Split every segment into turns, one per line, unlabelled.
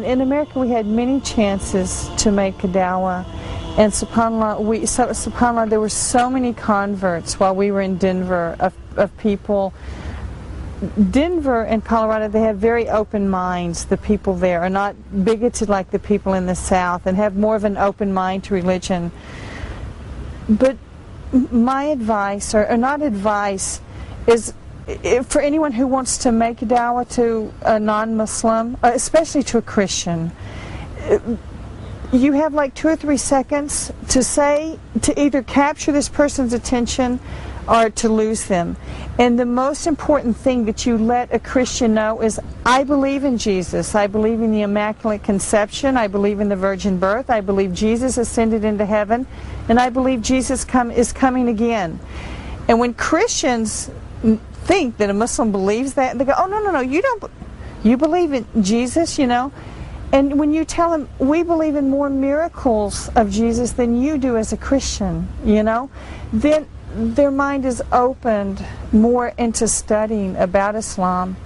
In America, we had many chances to make a dawah, and subhanAllah, there were so many converts while we were in Denver of people. Denver and Colorado, they have very open minds. The people there are not bigoted like the people in the South and have more of an open mind to religion. But my advice, or not advice, is for anyone who wants to make a dawah to a non-Muslim, especially to a Christian, you have like 2 or 3 seconds to either capture this person's attention or to lose them. And the most important thing that you let a Christian know is, I believe in Jesus, I believe in the Immaculate Conception, I believe in the virgin birth, I believe Jesus ascended into heaven, and I believe Jesus is coming again. And when Christians think that a Muslim believes that, they go, oh, no, you don't, you believe in Jesus, you know. And when you tell them, we believe in more miracles of Jesus than you do as a Christian, you know, then their mind is opened more into studying about Islam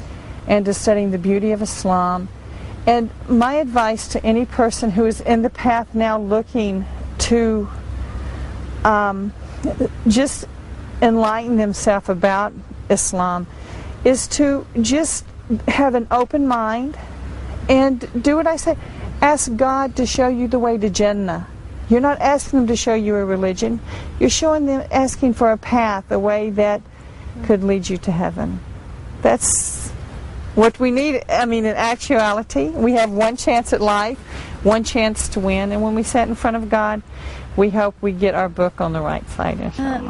and to studying the beauty of Islam. And my advice to any person who is in the path now looking to just enlighten themselves about Islam is to just have an open mind and do what I say. Ask God to show you the way to Jannah. You're not asking them to show you a religion. You're asking for a path, a way that could lead you to heaven. That's what we need. I mean, in actuality, we have one chance at life, one chance to win, and when we sit in front of God, we hope we get our book on the right side, inshallah.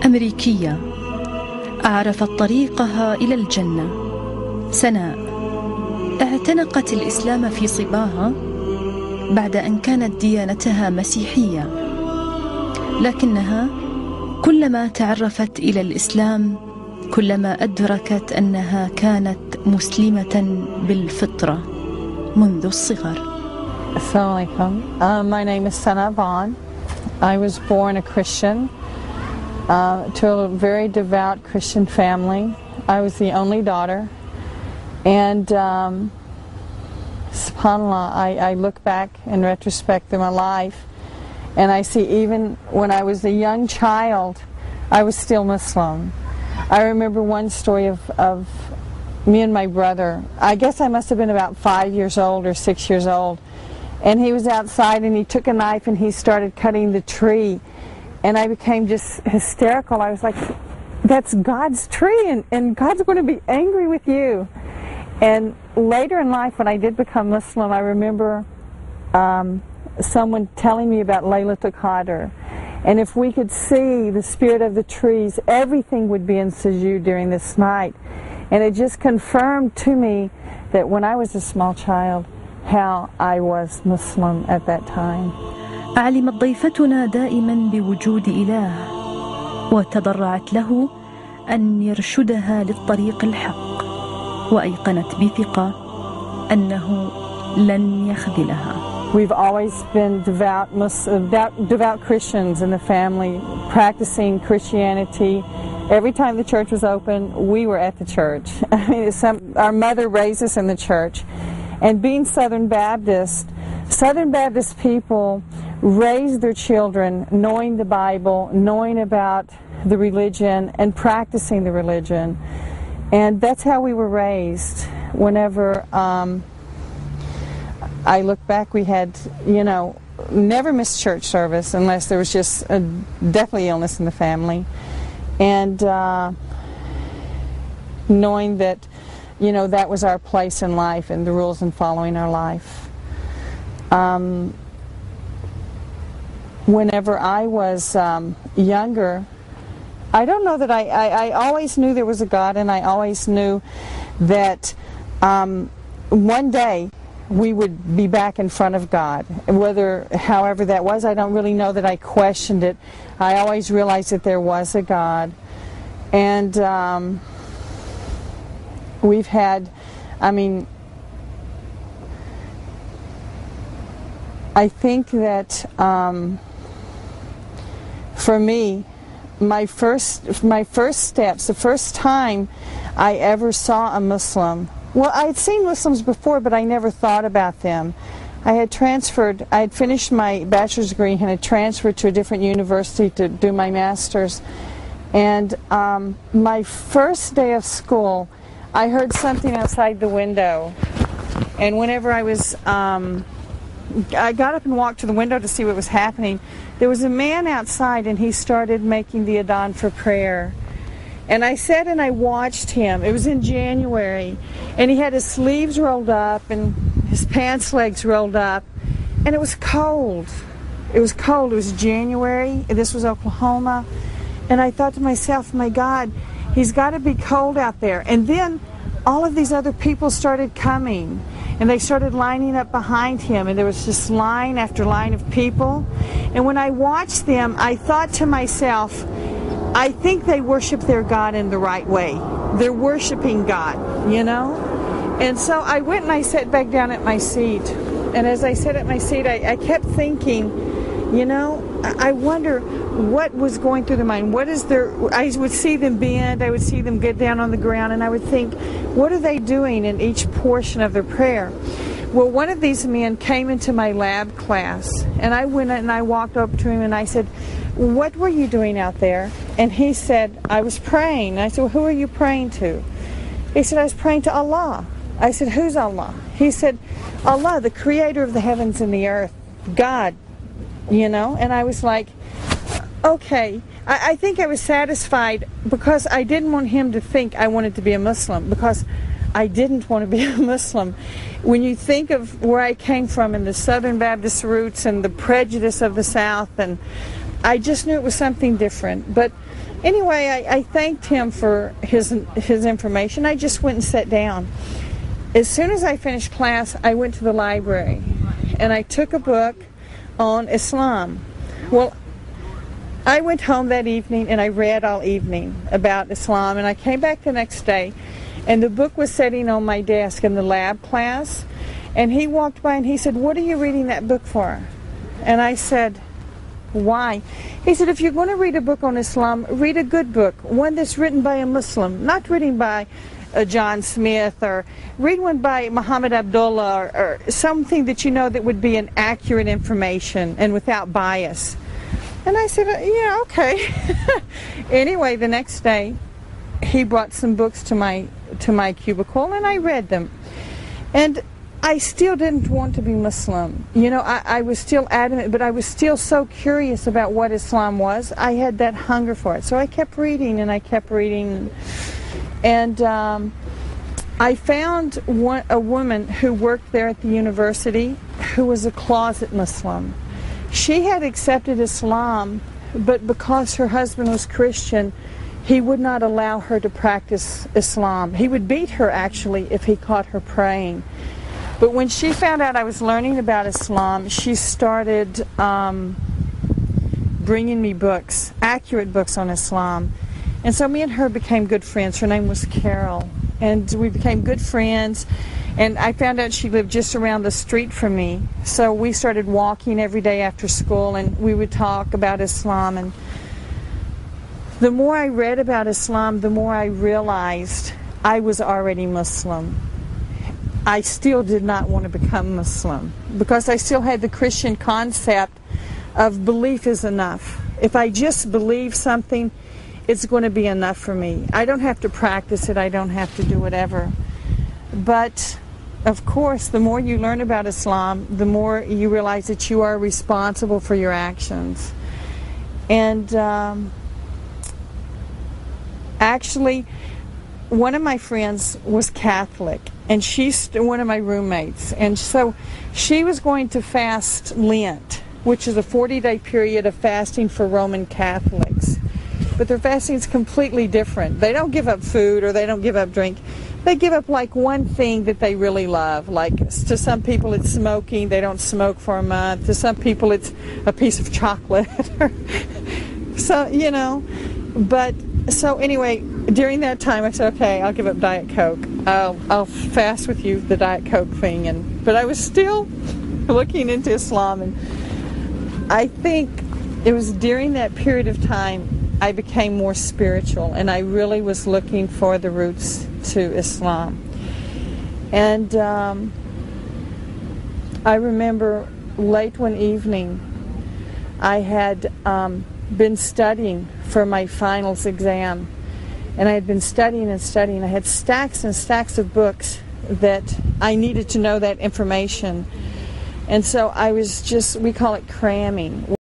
أمريكية أعرفت طريقها إلى الجنة. سناء اعتنقت الإسلام في صباها بعد أن كانت ديانتها مسيحية، لكنها كلما تعرفت إلى الإسلام كلما أدركت أنها كانت مسلمة بالفطرة منذ الصغر.
Assalamu alaikum. My name is Sana Vaughn. I was born a Christian to a very devout Christian family. I was the only daughter, and subhanAllah, I look back in retrospect through my life, and I see even when I was a young child, I was still Muslim. I remember one story of me and my brother. I guess I must have been about 5 years old or 6 years old, and he was outside and he took a knife and he started cutting the tree, and I became just hysterical. I was like, that's God's tree, and God's going to be angry with you. And later in life, when I did become Muslim, I remember someone telling me about Laylatul Qadr. And if we could see the spirit of the trees, everything would be in sujood during this night. And it just confirmed to me that when I was a small child, how I was Muslim at that time.
علمت ضيفتنا دائما بوجود إله، وتضرعت له أن يرشدها للطريق الحق، وأيقنت بثقة أنه لن يخذلها.
We've always been devout Christians in the family, practicing Christianity. Every time the church was open, we were at the church. I mean, our mother raised us in the church. And being Southern Baptist people raise their children knowing the Bible, knowing about the religion, and practicing the religion. And that's how we were raised. Whenever I look back, we had, never missed church service unless there was just definitely illness in the family. And knowing that, that was our place in life and the rules in following our life. Whenever I was younger, I don't know that I always knew there was a God, and I always knew that one day we would be back in front of God. However that was, I don't really know that I questioned it. I always realized that there was a God. And we've had, I think that for me, my first steps, the first time I ever saw a Muslim Well, I had seen Muslims before, but I never thought about them. I had finished my bachelor's degree and had transferred to a different university to do my master's. And my first day of school, I heard something outside the window. And whenever I got up and walked to the window to see what was happening, there was a man outside, and he started making the adhan for prayer. And I sat and I watched him. It was in January, and he had his sleeves rolled up and his pants legs rolled up, and it was cold. It was cold. It was January. This was Oklahoma. And I thought to myself, my God, he's got to be cold out there. And then all of these other people started coming, and they started lining up behind him, and there was just line after line of people. And when I watched them, I thought to myself, I think they worship their God in the right way. They're worshiping God, you know? And so I went and I sat back down at my seat. And as I sat at my seat, I kept thinking, you know, I wonder what was going through their mind. I would see them bend, I would see them get down on the ground, and I would think, what are they doing in each portion of their prayer? Well, one of these men came into my lab class, and I went and I walked up to him and I said, what were you doing out there? And he said, I was praying. And I said, well, who are you praying to? He said, I was praying to Allah. I said, who's Allah? He said, Allah, the creator of the heavens and the earth, God, you know? And I was like, okay. I think I was satisfied because I didn't want him to think I wanted to be a Muslim, because I didn't want to be a Muslim. When you think of where I came from and the Southern Baptist roots and the prejudice of the South, and I just knew it was something different. But anyway, I thanked him for his information. I just went and sat down. As soon as I finished class, I went to the library and I took a book on Islam. Well, I went home that evening and I read all evening about Islam, and I came back the next day and the book was sitting on my desk in the lab class, and he walked by and he said, what are you reading that book for? And I said, why? He said, if you're going to read a book on Islam, read a good book, one that's written by a Muslim, not written by John Smith, or read one by Muhammad Abdullah, or something that you know that would be an accurate information and without bias. And I said, yeah, okay. Anyway, the next day, he brought some books to my cubicle, and I read them. And I still didn't want to be Muslim. You know, I was still adamant, but I was still so curious about what Islam was. I had that hunger for it. So I kept reading, and I kept reading. And I found a woman who worked there at the university who was a closet Muslim. She had accepted Islam, but because her husband was Christian, he would not allow her to practice Islam. He would beat her, actually, if he caught her praying. But when she found out I was learning about Islam, she started bringing me books, accurate books on Islam. And so me and her became good friends. Her name was Carol. And we became good friends. And I found out she lived just around the street from me. So we started walking every day after school, and we would talk about Islam. And the more I read about Islam, the more I realized I was already Muslim. I still did not want to become Muslim because I still had the Christian concept of belief is enough. If I just believe something, it's going to be enough for me. I don't have to practice it. I don't have to do whatever. But, of course, the more you learn about Islam, the more you realize that you are responsible for your actions. And actually, one of my friends was Catholic, and she's one of my roommates. And so she was going to fast Lent, which is a 40-day period of fasting for Roman Catholics. But their fasting is completely different. They don't give up food or they don't give up drink. They give up like one thing that they really love. Like to some people it's smoking. They don't smoke for a month. To some people it's a piece of chocolate. So, you know. But so anyway, during that time I said, okay, I'll give up Diet Coke. I'll fast with you the Diet Coke thing. But I was still looking into Islam, and I think it was during that period of time I became more spiritual, and I really was looking for the roots to Islam. And I remember late one evening, I had been studying for my finals exam. And I had been studying and studying. I had stacks and stacks of books that I needed to know that information. And so I was just, we call it cramming.